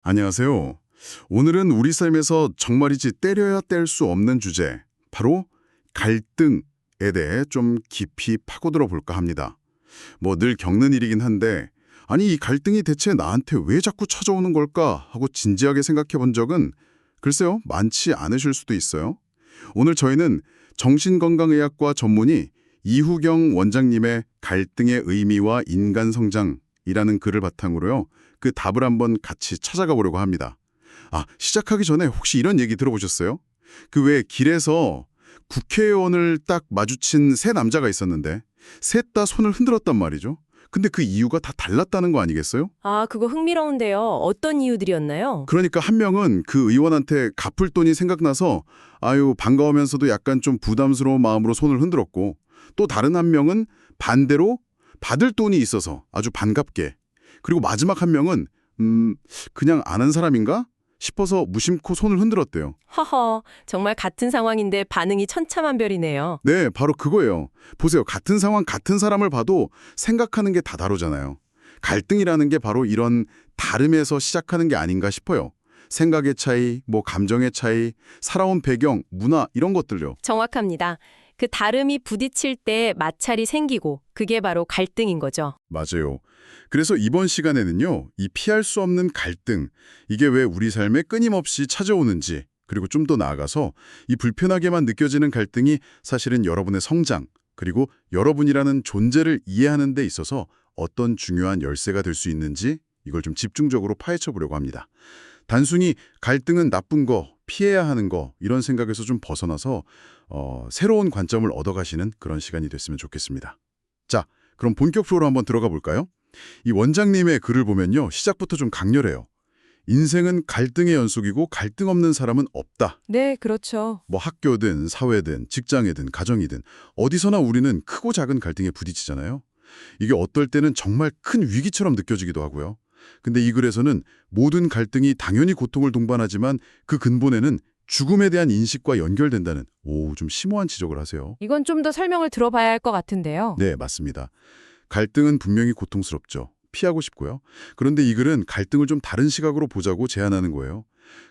안녕하세요. 오늘은 우리 삶에서 정말이지 때려야 뗄 수 없는 주제, 바로 갈등에 대해 좀 깊이 파고들어 볼까 합니다. 뭐 늘 겪는 일이긴 한데, 아니 이 갈등이 대체 나한테 왜 자꾸 찾아오는 걸까 하고 진지하게 생각해 본 적은 글쎄요, 많지 않으실 수도 있어요. 오늘 저희는 정신건강의학과 전문의 이후경 원장님의 갈등의 의미와 인간 성장이라는 글을 바탕으로요. 그 답을 한번 같이 찾아가 보려고 합니다. 시작하기 전에 혹시 이런 얘기 들어보셨어요? 그 왜 길에서 국회의원을 딱 마주친 세 남자가 있었는데 셋 다 손을 흔들었단 말이죠. 근데 그 이유가 다 달랐다는 거 아니겠어요? 아, 그거 흥미로운데요. 어떤 이유들이었나요? 그러니까 한 명은 그 의원한테 갚을 돈이 생각나서 아유 반가우면서도 약간 좀 부담스러운 마음으로 손을 흔들었고, 또 다른 한 명은 반대로 받을 돈이 있어서 아주 반갑게, 그리고 마지막 한 명은 그냥 아는 사람인가 싶어서 무심코 손을 흔들었대요. 허허, 정말 같은 상황인데 반응이 천차만별이네요. 네, 바로 그거예요. 보세요. 같은 상황, 같은 사람을 봐도 생각하는 게 다 다르잖아요. 갈등이라는 게 바로 이런 다름에서 시작하는 게 아닌가 싶어요. 생각의 차이, 뭐 감정의 차이, 살아온 배경, 문화 이런 것들요. 정확합니다. 그 다름이 부딪힐 때 마찰이 생기고 그게 바로 갈등인 거죠. 맞아요. 그래서 이번 시간에는요, 이 피할 수 없는 갈등, 이게 왜 우리 삶에 끊임없이 찾아오는지, 그리고 좀 더 나아가서 이 불편하게만 느껴지는 갈등이 사실은 여러분의 성장, 그리고 여러분이라는 존재를 이해하는 데 있어서 어떤 중요한 열쇠가 될 수 있는지 이걸 좀 집중적으로 파헤쳐 보려고 합니다. 단순히 갈등은 나쁜 거, 피해야 하는 거 이런 생각에서 좀 벗어나서 새로운 관점을 얻어가시는 그런 시간이 됐으면 좋겠습니다. 자, 그럼 본격적으로 한번 들어가 볼까요? 이 원장님의 글을 보면요, 시작부터 좀 강렬해요. 인생은 갈등의 연속이고 갈등 없는 사람은 없다. 네, 그렇죠. 뭐 학교든 사회든 직장이든 가정이든 어디서나 우리는 크고 작은 갈등에 부딪히잖아요. 이게 어떨 때는 정말 큰 위기처럼 느껴지기도 하고요. 근데 이 글에서는 모든 갈등이 당연히 고통을 동반하지만 그 근본에는 죽음에 대한 인식과 연결된다는 좀 심오한 지적을 하세요. 이건 좀 더 설명을 들어봐야 할 것 같은데요. 네, 맞습니다. 갈등은 분명히 고통스럽죠. 피하고 싶고요. 그런데 이 글은 갈등을 좀 다른 시각으로 보자고 제안하는 거예요.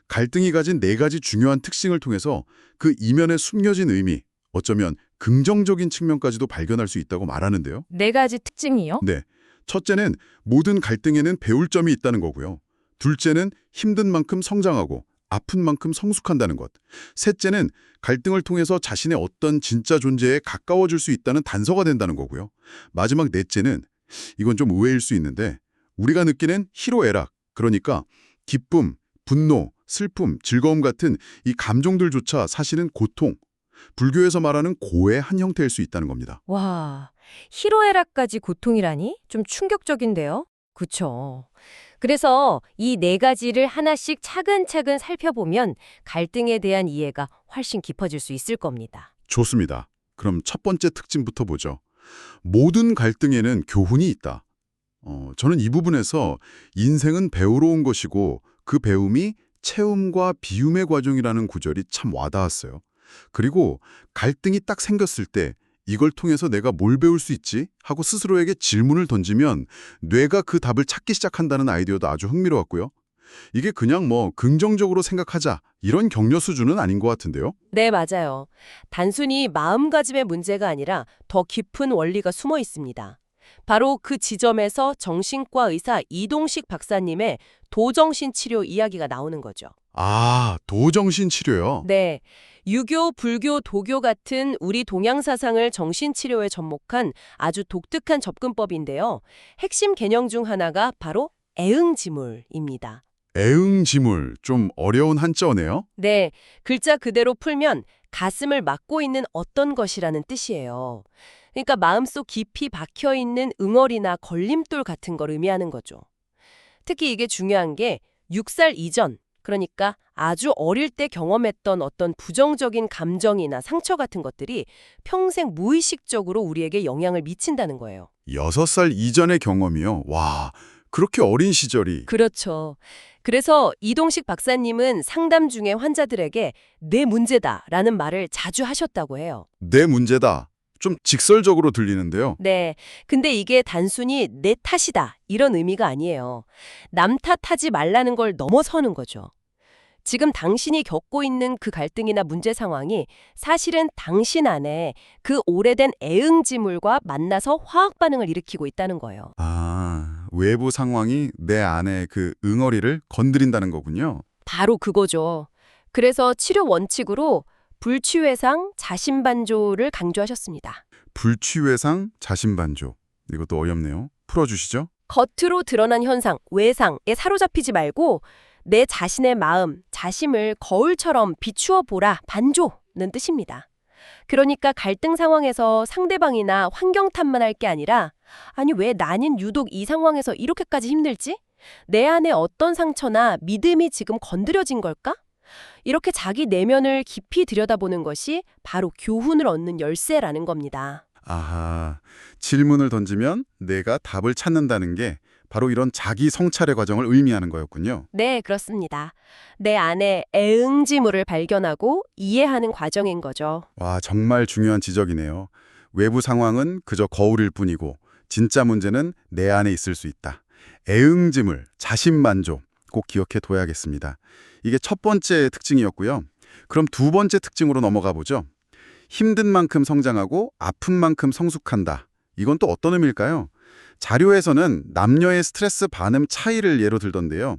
갈등이 가진 네 가지 중요한 특징을 통해서 그 이면에 숨겨진 의미, 어쩌면 긍정적인 측면까지도 발견할 수 있다고 말하는데요. 네 가지 특징이요? 네. 첫째는 모든 갈등에는 배울 점이 있다는 거고요. 둘째는 힘든 만큼 성장하고 아픈 만큼 성숙한다는 것. 셋째는 갈등을 통해서 자신의 어떤 진짜 존재에 가까워질 수 있다는 단서가 된다는 거고요. 마지막 넷째는 이건 좀 의외일 수 있는데 우리가 느끼는 희로애락, 그러니까 기쁨, 분노, 슬픔, 즐거움 같은 이 감정들조차 사실은 고통, 불교에서 말하는 고의 한 형태일 수 있다는 겁니다. 와, 희로애락까지 고통이라니? 좀 충격적인데요? 그쵸. 그래서 이 네 가지를 하나씩 차근차근 살펴보면 갈등에 대한 이해가 훨씬 깊어질 수 있을 겁니다. 좋습니다. 그럼 첫 번째 특징부터 보죠. 모든 갈등에는 교훈이 있다. 저는 이 부분에서 인생은 배우러 온 것이고 그 배움이 채움과 비움의 과정이라는 구절이 참 와닿았어요. 그리고 갈등이 딱 생겼을 때 이걸 통해서 내가 뭘 배울 수 있지? 하고 스스로에게 질문을 던지면 뇌가 그 답을 찾기 시작한다는 아이디어도 아주 흥미로웠고요. 이게 그냥 뭐 긍정적으로 생각하자 이런 격려 수준은 아닌 것 같은데요. 네, 맞아요. 단순히 마음가짐의 문제가 아니라 더 깊은 원리가 숨어 있습니다. 바로 그 지점에서 정신과 의사 이동식 박사님의 도정신 치료 이야기가 나오는 거죠. 도정신 치료요. 네, 유교, 불교, 도교 같은 우리 동양 사상을 정신치료에 접목한 아주 독특한 접근법인데요. 핵심 개념 중 하나가 바로 애응지물입니다. 애응지물, 좀 어려운 한자어네요. 네, 글자 그대로 풀면 가슴을 막고 있는 어떤 것이라는 뜻이에요. 그러니까 마음속 깊이 박혀있는 응어리나 걸림돌 같은 걸 의미하는 거죠. 특히 이게 중요한 게 6살 이전, 그러니까 아주 어릴 때 경험했던 어떤 부정적인 감정이나 상처 같은 것들이 평생 무의식적으로 우리에게 영향을 미친다는 거예요. 6살 이전의 경험이요. 와, 그렇게 어린 시절이. 그렇죠. 그래서 이동식 박사님은 상담 중에 환자들에게 내 문제다라는 말을 자주 하셨다고 해요. 내 문제다. 좀 직설적으로 들리는데요. 네. 근데 이게 단순히 내 탓이다 이런 의미가 아니에요. 남 탓하지 말라는 걸 넘어서는 거죠. 지금 당신이 겪고 있는 그 갈등이나 문제 상황이 사실은 당신 안에 그 오래된 애응지물과 만나서 화학 반응을 일으키고 있다는 거예요. 아, 외부 상황이 내 안에 그 응어리를 건드린다는 거군요. 바로 그거죠. 그래서 치료 원칙으로 불취외상, 자신반조를 강조하셨습니다. 불취외상, 자신반조. 이것도 어렵네요. 풀어주시죠. 겉으로 드러난 현상, 외상에 사로잡히지 말고 내 자신의 마음, 자심을 거울처럼 비추어 보라, 반조는 뜻입니다. 그러니까 갈등 상황에서 상대방이나 환경 탓만 할 게 아니라 아니 왜 나는 유독 이 상황에서 이렇게까지 힘들지? 내 안에 어떤 상처나 믿음이 지금 건드려진 걸까? 이렇게 자기 내면을 깊이 들여다보는 것이 바로 교훈을 얻는 열쇠라는 겁니다. 아하, 질문을 던지면 내가 답을 찾는다는 게 바로 이런 자기 성찰의 과정을 의미하는 거였군요. 네, 그렇습니다. 내 안에 애응지물을 발견하고 이해하는 과정인 거죠. 와, 정말 중요한 지적이네요. 외부 상황은 그저 거울일 뿐이고 진짜 문제는 내 안에 있을 수 있다. 애응지물, 자신만족 꼭 기억해 둬야겠습니다. 이게 첫 번째 특징이었고요. 그럼 두 번째 특징으로 넘어가 보죠. 힘든 만큼 성장하고 아픈 만큼 성숙한다. 이건 또 어떤 의미일까요? 자료에서는 남녀의 스트레스 반응 차이를 예로 들던데요.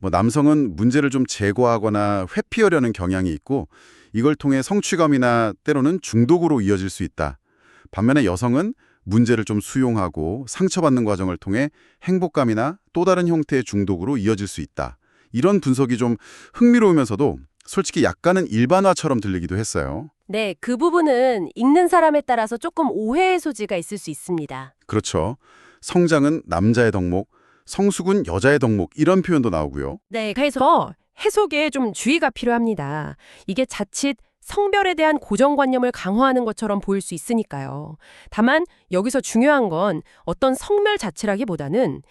남성은 문제를 좀 제거하거나 회피하려는 경향이 있고 이걸 통해 성취감이나 때로는 중독으로 이어질 수 있다. 반면에 여성은 문제를 좀 수용하고 상처받는 과정을 통해 행복감이나 또 다른 형태의 중독으로 이어질 수 있다. 이런 분석이 좀 흥미로우면서도 솔직히 약간은 일반화처럼 들리기도 했어요. 네, 그 부분은 읽는 사람에 따라서 조금 오해의 소지가 있을 수 있습니다. 그렇죠. 성장은 남자의 덕목, 성숙은 여자의 덕목 이런 표현도 나오고요. 네, 그래서 해석에 좀 주의가 필요합니다. 이게 자칫 성별에 대한 고정관념을 강화하는 것처럼 보일 수 있으니까요. 다만 여기서 중요한 건 어떤 성별 자체라기보다는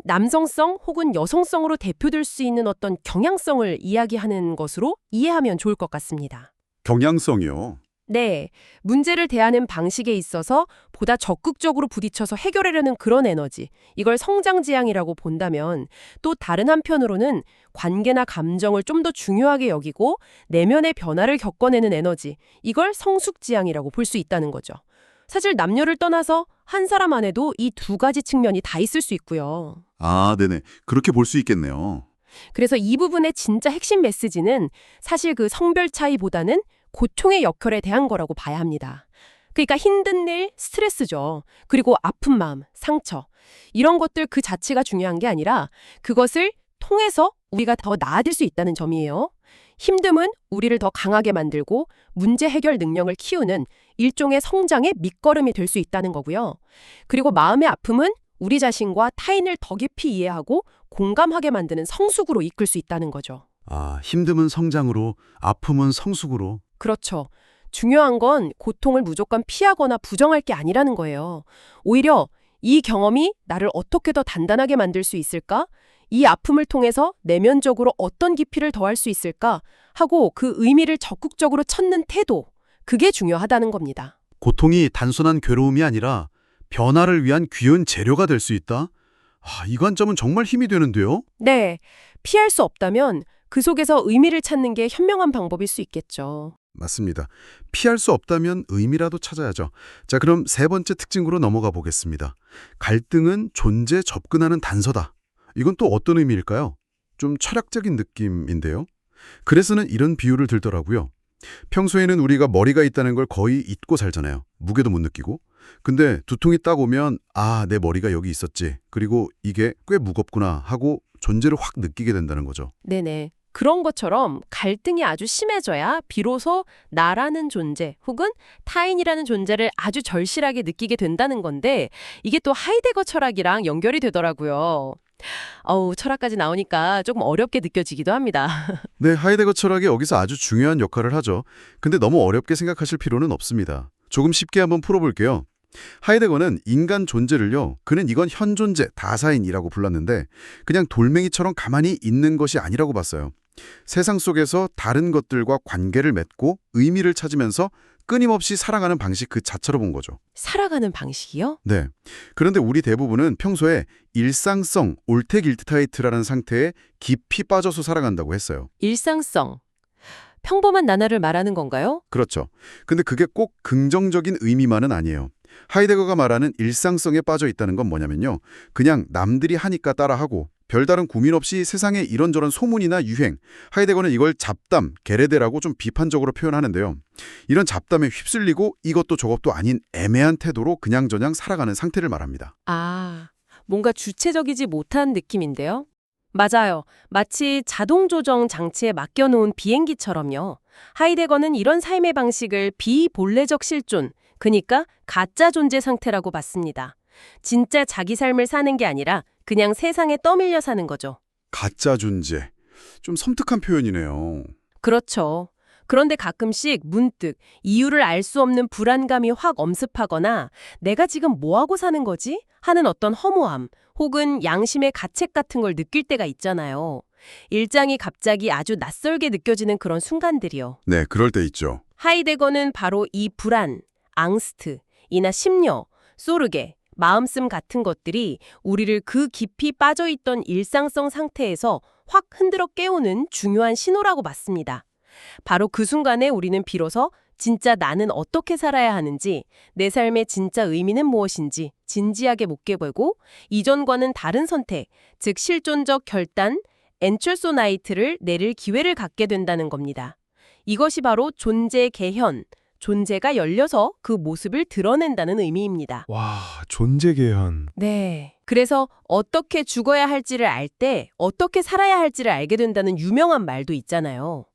남성성 혹은 여성성으로 대표될 수 있는 어떤 경향성을 이야기하는 것으로 이해하면 좋을 것 같습니다. 경향성이요. 네, 문제를 대하는 방식에 있어서 보다 적극적으로 부딪혀서 해결하려는 그런 에너지, 이걸 성장지향이라고 본다면 또 다른 한편으로는 관계나 감정을 좀 더 중요하게 여기고 내면의 변화를 겪어내는 에너지, 이걸 성숙지향이라고 볼 수 있다는 거죠. 사실 남녀를 떠나서 한 사람 안에도 이 두 가지 측면이 다 있을 수 있고요. 아, 네네. 그렇게 볼 수 있겠네요. 그래서 이 부분의 진짜 핵심 메시지는 사실 그 성별 차이보다는 고통의 역혈에 대한 거라고 봐야 합니다. 그러니까 힘든 일, 스트레스죠. 그리고 아픈 마음, 상처. 이런 것들 그 자체가 중요한 게 아니라 그것을 통해서 우리가 더 나아질 수 있다는 점이에요. 힘듦은 우리를 더 강하게 만들고 문제 해결 능력을 키우는 일종의 성장의 밑거름이 될 수 있다는 거고요. 그리고 마음의 아픔은 우리 자신과 타인을 더 깊이 이해하고 공감하게 만드는 성숙으로 이끌 수 있다는 거죠. 아, 힘듦은 성장으로, 아픔은 성숙으로. 그렇죠. 중요한 건 고통을 무조건 피하거나 부정할 게 아니라는 거예요. 오히려 이 경험이 나를 어떻게 더 단단하게 만들 수 있을까? 이 아픔을 통해서 내면적으로 어떤 깊이를 더할 수 있을까? 하고 그 의미를 적극적으로 찾는 태도, 그게 중요하다는 겁니다. 고통이 단순한 괴로움이 아니라 변화를 위한 귀한 재료가 될 수 있다? 이 관점은 정말 힘이 되는데요? 네, 피할 수 없다면 그 속에서 의미를 찾는 게 현명한 방법일 수 있겠죠. 맞습니다. 피할 수 없다면 의미라도 찾아야죠. 자, 그럼 세 번째 특징으로 넘어가 보겠습니다. 갈등은 존재 접근하는 단서다. 이건 또 어떤 의미일까요? 좀 철학적인 느낌인데요. 그래서는 이런 비유를 들더라고요. 평소에는 우리가 머리가 있다는 걸 거의 잊고 살잖아요. 무게도 못 느끼고. 근데 두통이 딱 오면 내 머리가 여기 있었지. 그리고 이게 꽤 무겁구나 하고 존재를 확 느끼게 된다는 거죠. 네네. 그런 것처럼 갈등이 아주 심해져야 비로소 나라는 존재 혹은 타인이라는 존재를 아주 절실하게 느끼게 된다는 건데 이게 또 하이데거 철학이랑 연결이 되더라고요. 철학까지 나오니까 조금 어렵게 느껴지기도 합니다. 네, 하이데거 철학이 여기서 아주 중요한 역할을 하죠. 근데 너무 어렵게 생각하실 필요는 없습니다. 조금 쉽게 한번 풀어볼게요. 하이데거는 인간 존재를요, 그는 이건 현존재, 다사인이라고 불렀는데 그냥 돌멩이처럼 가만히 있는 것이 아니라고 봤어요. 세상 속에서 다른 것들과 관계를 맺고 의미를 찾으면서 끊임없이 살아가는 방식 그 자체로 본 거죠. 살아가는 방식이요? 네. 그런데 우리 대부분은 평소에 일상성, 올테길트타이트라는 상태에 깊이 빠져서 살아간다고 했어요. 일상성. 평범한 나날을 말하는 건가요? 그렇죠. 근데 그게 꼭 긍정적인 의미만은 아니에요. 하이데거가 말하는 일상성에 빠져 있다는 건 뭐냐면요. 그냥 남들이 하니까 따라하고 별다른 고민 없이 세상에 이런저런 소문이나 유행, 하이데거는 이걸 잡담, 게레데라고 좀 비판적으로 표현하는데요. 이런 잡담에 휩쓸리고 이것도 저것도 아닌 애매한 태도로 그냥저냥 살아가는 상태를 말합니다. 아, 뭔가 주체적이지 못한 느낌인데요? 맞아요. 마치 자동 조정 장치에 맡겨놓은 비행기처럼요. 하이데거는 이런 삶의 방식을 비본래적 실존, 그러니까 가짜 존재 상태라고 봤습니다. 진짜 자기 삶을 사는 게 아니라 그냥 세상에 떠밀려 사는 거죠. 가짜 존재. 좀 섬뜩한 표현이네요. 그렇죠. 그런데 가끔씩 문득 이유를 알 수 없는 불안감이 확 엄습하거나 내가 지금 뭐하고 사는 거지? 하는 어떤 허무함 혹은 양심의 가책 같은 걸 느낄 때가 있잖아요. 일상이 갑자기 아주 낯설게 느껴지는 그런 순간들이요. 네, 그럴 때 있죠. 하이데거는 바로 이 불안, 앙스트, 이나 심려, 소르게, 마음씀 같은 것들이 우리를 그 깊이 빠져있던 일상성 상태에서 확 흔들어 깨우는 중요한 신호라고 봤습니다. 바로 그 순간에 우리는 비로소 진짜 나는 어떻게 살아야 하는지, 내 삶의 진짜 의미는 무엇인지 진지하게 묵게보고 이전과는 다른 선택, 즉 실존적 결단, 엔철소나이트를 내릴 기회를 갖게 된다는 겁니다. 이것이 바로 존재 개현, 존재가 열려서 그 모습을 드러낸다는 의미입니다. 와, 존재 개현. 네. 그래서 어떻게 죽어야 할지를 알 때 어떻게 살아야 할지를 알게 된다는 유명한 말도 있잖아요.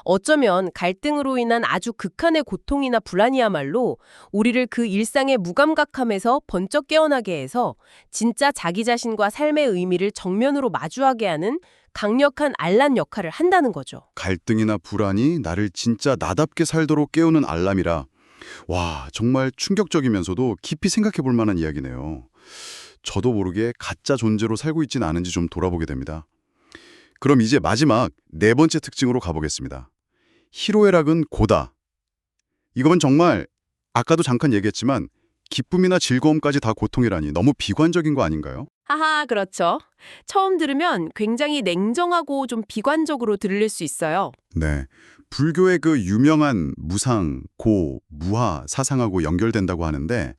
어쩌면 갈등으로 인한 아주 극한의 고통이나 불안이야말로 우리를 그 일상의 무감각함에서 번쩍 깨어나게 해서 진짜 자기 자신과 삶의 의미를 정면으로 마주하게 하는 강력한 알람 역할을 한다는 거죠. 갈등이나 불안이 나를 진짜 나답게 살도록 깨우는 알람이라. 와, 정말 충격적이면서도 깊이 생각해 볼 만한 이야기네요. 저도 모르게 가짜 존재로 살고 있진 않은지 좀 돌아보게 됩니다. 그럼 이제 마지막 네 번째 특징으로 가보겠습니다. 희로애락은 고다. 이건 정말 아까도 잠깐 얘기했지만 기쁨이나 즐거움까지 다 고통이라니 너무 비관적인 거 아닌가요? 하하, 그렇죠. 처음 들으면 굉장히 냉정하고 좀 비관적으로 들릴 수 있어요. 네. 불교의 그 유명한 무상, 고, 무하 사상하고 연결된다고 하는데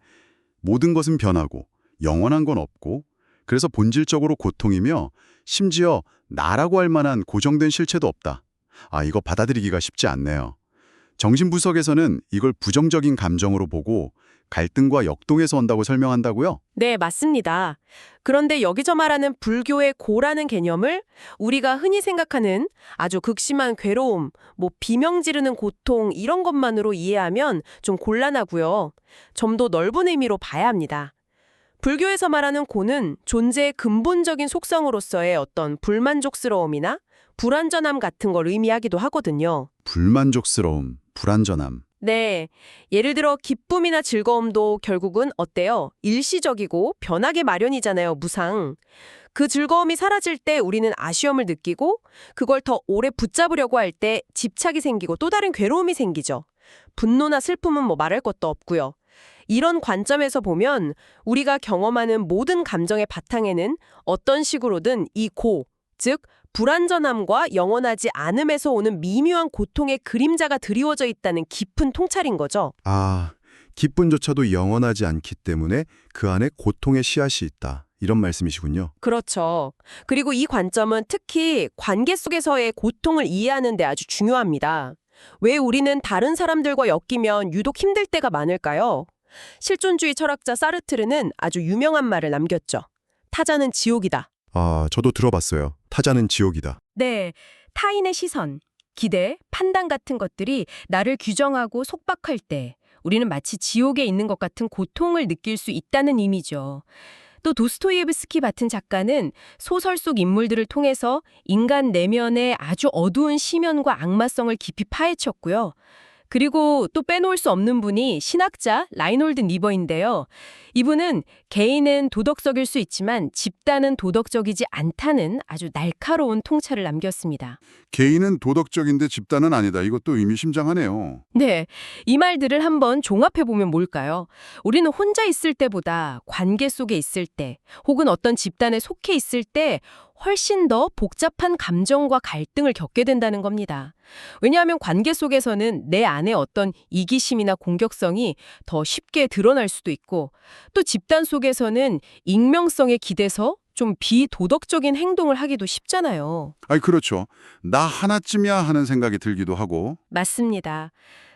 모든 것은 변하고 영원한 건 없고 그래서 본질적으로 고통이며 심지어 나라고 할 만한 고정된 실체도 없다. 아, 이거 받아들이기가 쉽지 않네요. 정신분석에서는 이걸 부정적인 감정으로 보고 갈등과 역동해서 온다고 설명한다고요? 네, 맞습니다. 그런데 여기서 말하는 불교의 고라는 개념을 우리가 흔히 생각하는 아주 극심한 괴로움, 비명 지르는 고통 이런 것만으로 이해하면 좀 곤란하고요. 좀 더 넓은 의미로 봐야 합니다. 불교에서 말하는 고는 존재의 근본적인 속성으로서의 어떤 불만족스러움이나 불완전함 같은 걸 의미하기도 하거든요. 불만족스러움, 불안전함. 네. 예를 들어 기쁨이나 즐거움도 결국은 어때요? 일시적이고 변하게 마련이잖아요, 무상. 그 즐거움이 사라질 때 우리는 아쉬움을 느끼고 그걸 더 오래 붙잡으려고 할 때 집착이 생기고 또 다른 괴로움이 생기죠. 분노나 슬픔은 말할 것도 없고요. 이런 관점에서 보면 우리가 경험하는 모든 감정의 바탕에는 어떤 식으로든 이 고, 즉 불완전함과 영원하지 않음에서 오는 미묘한 고통의 그림자가 드리워져 있다는 깊은 통찰인 거죠. 아, 기쁨조차도 영원하지 않기 때문에 그 안에 고통의 씨앗이 있다. 이런 말씀이시군요. 그렇죠. 그리고 이 관점은 특히 관계 속에서의 고통을 이해하는 데 아주 중요합니다. 왜 우리는 다른 사람들과 엮이면 유독 힘들 때가 많을까요? 실존주의 철학자 사르트르는 아주 유명한 말을 남겼죠. 타자는 지옥이다. 아, 저도 들어봤어요. 타자는 지옥이다. 네, 타인의 시선, 기대, 판단 같은 것들이 나를 규정하고 속박할 때 우리는 마치 지옥에 있는 것 같은 고통을 느낄 수 있다는 의미죠. 또 도스토예브스키 같은 작가는 소설 속 인물들을 통해서 인간 내면의 아주 어두운 시면과 악마성을 깊이 파헤쳤고요. 그리고 또 빼놓을 수 없는 분이 신학자 라이놀드 니버인데요. 이분은 개인은 도덕적일 수 있지만 집단은 도덕적이지 않다는 아주 날카로운 통찰을 남겼습니다. 개인은 도덕적인데 집단은 아니다. 이것도 의미심장하네요. 네, 이 말들을 한번 종합해보면 뭘까요? 우리는 혼자 있을 때보다 관계 속에 있을 때, 혹은 어떤 집단에 속해 있을 때 훨씬 더 복잡한 감정과 갈등을 겪게 된다는 겁니다. 왜냐하면 관계 속에서는 내 안에 어떤 이기심이나 공격성이 더 쉽게 드러날 수도 있고, 또 집단 속에서는 익명성에 기대서 좀 비도덕적인 행동을 하기도 쉽잖아요. 아니 그렇죠. 나 하나쯤이야 하는 생각이 들기도 하고. 맞습니다.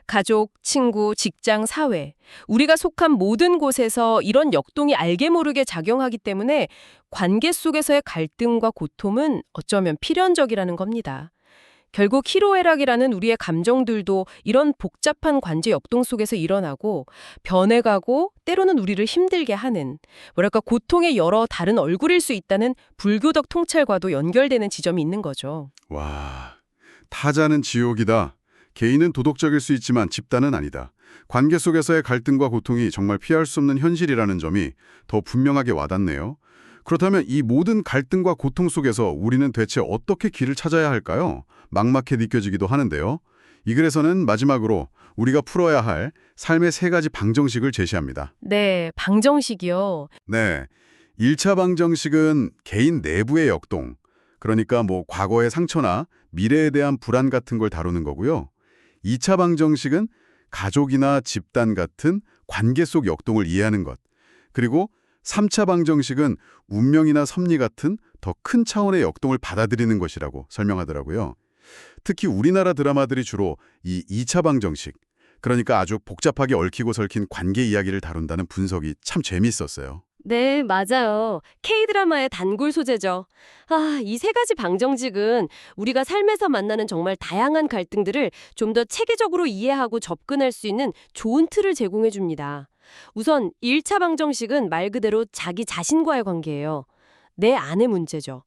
가족, 친구, 직장, 사회. 우리가 속한 모든 곳에서 이런 역동이 알게 모르게 작용하기 때문에 관계 속에서의 갈등과 고통은 어쩌면 필연적이라는 겁니다. 결국 희로애락이라는 우리의 감정들도 이런 복잡한 관계 역동 속에서 일어나고 변해가고 때로는 우리를 힘들게 하는 뭐랄까 고통의 여러 다른 얼굴일 수 있다는 불교적 통찰과도 연결되는 지점이 있는 거죠. 와, 타자는 지옥이다. 개인은 도덕적일 수 있지만 집단은 아니다. 관계 속에서의 갈등과 고통이 정말 피할 수 없는 현실이라는 점이 더 분명하게 와닿네요. 그렇다면 이 모든 갈등과 고통 속에서 우리는 대체 어떻게 길을 찾아야 할까요? 막막해 느껴지기도 하는데요. 이 글에서는 마지막으로 우리가 풀어야 할 삶의 3가지 방정식을 제시합니다. 네, 방정식이요. 네, 1차 방정식은 개인 내부의 역동, 그러니까 과거의 상처나 미래에 대한 불안 같은 걸 다루는 거고요. 2차 방정식은 가족이나 집단 같은 관계 속 역동을 이해하는 것. 그리고 3차 방정식은 운명이나 섭리 같은 더 큰 차원의 역동을 받아들이는 것이라고 설명하더라고요. 특히 우리나라 드라마들이 주로 이 2차 방정식, 그러니까 아주 복잡하게 얽히고 설킨 관계 이야기를 다룬다는 분석이 참 재미있었어요. 네, 맞아요. K드라마의 단골 소재죠. 이 3가지 방정식은 우리가 삶에서 만나는 정말 다양한 갈등들을 좀 더 체계적으로 이해하고 접근할 수 있는 좋은 틀을 제공해 줍니다. 우선 1차 방정식은 말 그대로 자기 자신과의 관계예요. 내 안의 문제죠.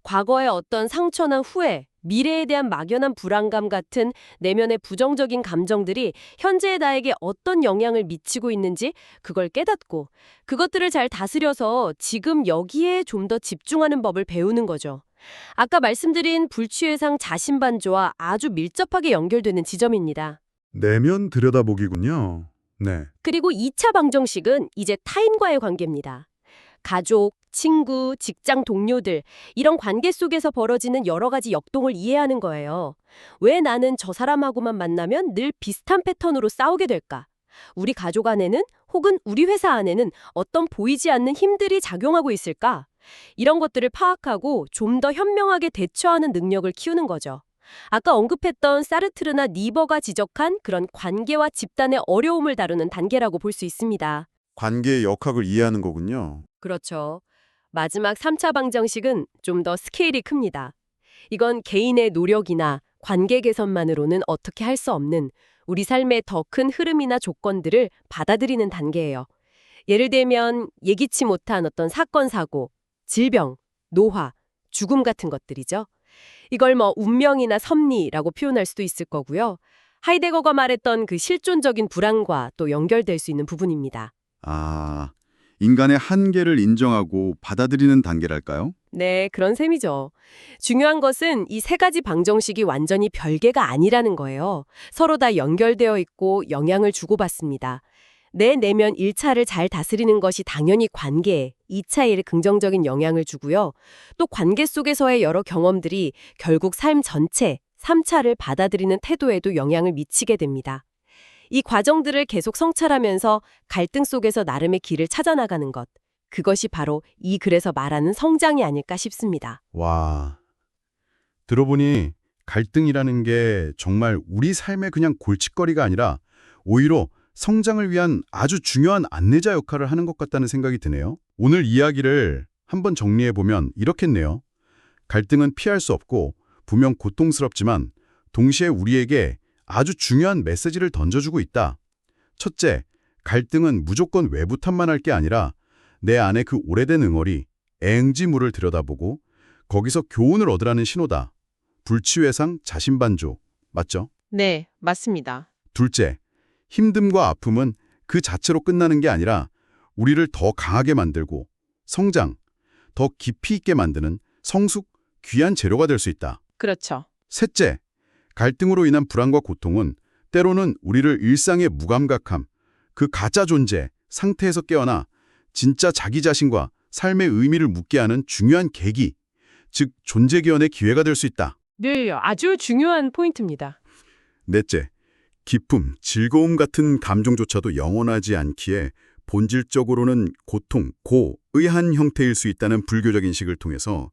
과거의 어떤 상처나 후회, 미래에 대한 막연한 불안감 같은 내면의 부정적인 감정들이 현재의 나에게 어떤 영향을 미치고 있는지 그걸 깨닫고 그것들을 잘 다스려서 지금 여기에 좀 더 집중하는 법을 배우는 거죠. 아까 말씀드린 불취해상 자신반조와 아주 밀접하게 연결되는 지점입니다. 내면 들여다보기군요. 네. 그리고 2차 방정식은 이제 타인과의 관계입니다. 가족, 친구, 직장 동료들 이런 관계 속에서 벌어지는 여러 가지 역동을 이해하는 거예요. 왜 나는 저 사람하고만 만나면 늘 비슷한 패턴으로 싸우게 될까? 우리 가족 안에는 혹은 우리 회사 안에는 어떤 보이지 않는 힘들이 작용하고 있을까? 이런 것들을 파악하고 좀 더 현명하게 대처하는 능력을 키우는 거죠. 아까 언급했던 사르트르나 니버가 지적한 그런 관계와 집단의 어려움을 다루는 단계라고 볼 수 있습니다. 관계의 역학을 이해하는 거군요. 그렇죠. 마지막 3차 방정식은 좀 더 스케일이 큽니다. 이건 개인의 노력이나 관계 개선만으로는 어떻게 할 수 없는 우리 삶의 더 큰 흐름이나 조건들을 받아들이는 단계예요. 예를 들면 예기치 못한 어떤 사건, 사고, 질병, 노화, 죽음 같은 것들이죠. 이걸 운명이나 섭리라고 표현할 수도 있을 거고요. 하이데거가 말했던 그 실존적인 불안과 또 연결될 수 있는 부분입니다. 아, 인간의 한계를 인정하고 받아들이는 단계랄까요? 네, 그런 셈이죠. 중요한 것은 이 3가지 방정식이 완전히 별개가 아니라는 거예요. 서로 다 연결되어 있고 영향을 주고받습니다. 내 내면 1차를 잘 다스리는 것이 당연히 관계에 2차에 긍정적인 영향을 주고요. 또 관계 속에서의 여러 경험들이 결국 삶 전체 3차를 받아들이는 태도에도 영향을 미치게 됩니다. 이 과정들을 계속 성찰하면서 갈등 속에서 나름의 길을 찾아나가는 것. 그것이 바로 이 글에서 말하는 성장이 아닐까 싶습니다. 와, 들어보니 갈등이라는 게 정말 우리 삶의 그냥 골칫거리가 아니라 오히려 성장을 위한 아주 중요한 안내자 역할을 하는 것 같다는 생각이 드네요. 오늘 이야기를 한번 정리해보면 이렇겠네요. 갈등은 피할 수 없고 분명 고통스럽지만 동시에 우리에게 아주 중요한 메시지를 던져주고 있다. 첫째, 갈등은 무조건 외부 탓만 할 게 아니라 내 안에 그 오래된 응어리, 애응지물을 들여다보고 거기서 교훈을 얻으라는 신호다. 불치외상 자신반조. 맞죠? 네, 맞습니다. 둘째, 힘듦과 아픔은 그 자체로 끝나는 게 아니라 우리를 더 강하게 만들고 성장, 더 깊이 있게 만드는 성숙, 귀한 재료가 될 수 있다. 그렇죠. 셋째, 갈등으로 인한 불안과 고통은 때로는 우리를 일상의 무감각함, 그 가짜 존재, 상태에서 깨어나 진짜 자기 자신과 삶의 의미를 묻게 하는 중요한 계기, 즉 존재개헌의 기회가 될 수 있다. 네, 아주 중요한 포인트입니다. 넷째, 기쁨, 즐거움 같은 감정조차도 영원하지 않기에 본질적으로는 고통, 고의한 형태일 수 있다는 불교적 인식을 통해서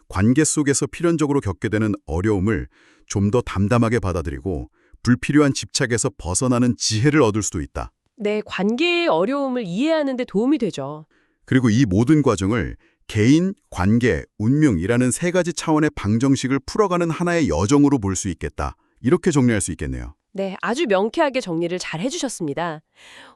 관계 속에서 필연적으로 겪게 되는 어려움을 좀 더 담담하게 받아들이고 불필요한 집착에서 벗어나는 지혜를 얻을 수도 있다. 네, 관계의 어려움을 이해하는 데 도움이 되죠. 그리고 이 모든 과정을 개인, 관계, 운명이라는 세 가지 차원의 방정식을 풀어가는 하나의 여정으로 볼 수 있겠다. 이렇게 정리할 수 있겠네요. 네, 아주 명쾌하게 정리를 잘 해주셨습니다.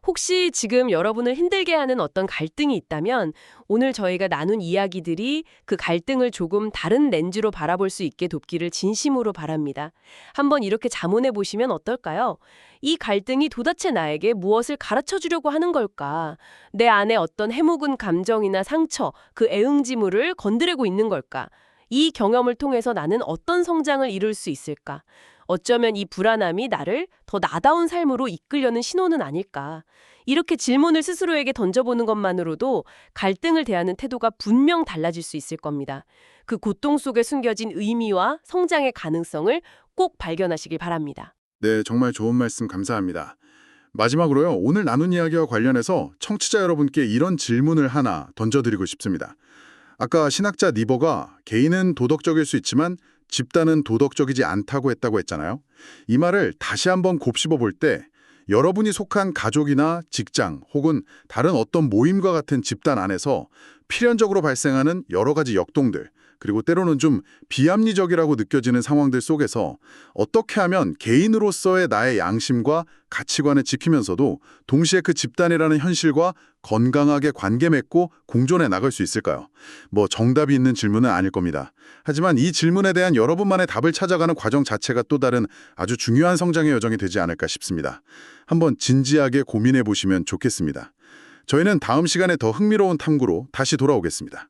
혹시 지금 여러분을 힘들게 하는 어떤 갈등이 있다면 오늘 저희가 나눈 이야기들이 그 갈등을 조금 다른 렌즈로 바라볼 수 있게 돕기를 진심으로 바랍니다. 한번 이렇게 자문해 보시면 어떨까요? 이 갈등이 도대체 나에게 무엇을 가르쳐 주려고 하는 걸까? 내 안에 어떤 해묵은 감정이나 상처, 그 애응지물을 건드리고 있는 걸까? 이 경험을 통해서 나는 어떤 성장을 이룰 수 있을까? 어쩌면 이 불안함이 나를 더 나다운 삶으로 이끌려는 신호는 아닐까. 이렇게 질문을 스스로에게 던져보는 것만으로도 갈등을 대하는 태도가 분명 달라질 수 있을 겁니다. 그 고통 속에 숨겨진 의미와 성장의 가능성을 꼭 발견하시길 바랍니다. 네, 정말 좋은 말씀 감사합니다. 마지막으로요, 오늘 나눈 이야기와 관련해서 청취자 여러분께 이런 질문을 하나 던져드리고 싶습니다. 아까 신학자 니버가 개인은 도덕적일 수 있지만 집단은 도덕적이지 않다고 했다고 했잖아요. 이 말을 다시 한번 곱씹어 볼 때 여러분이 속한 가족이나 직장 혹은 다른 어떤 모임과 같은 집단 안에서 필연적으로 발생하는 여러 가지 역동들, 그리고 때로는 좀 비합리적이라고 느껴지는 상황들 속에서 어떻게 하면 개인으로서의 나의 양심과 가치관을 지키면서도 동시에 그 집단이라는 현실과 건강하게 관계 맺고 공존해 나갈 수 있을까요? 뭐 정답이 있는 질문은 아닐 겁니다. 하지만 이 질문에 대한 여러분만의 답을 찾아가는 과정 자체가 또 다른 아주 중요한 성장의 여정이 되지 않을까 싶습니다. 한번 진지하게 고민해 보시면 좋겠습니다. 저희는 다음 시간에 더 흥미로운 탐구로 다시 돌아오겠습니다.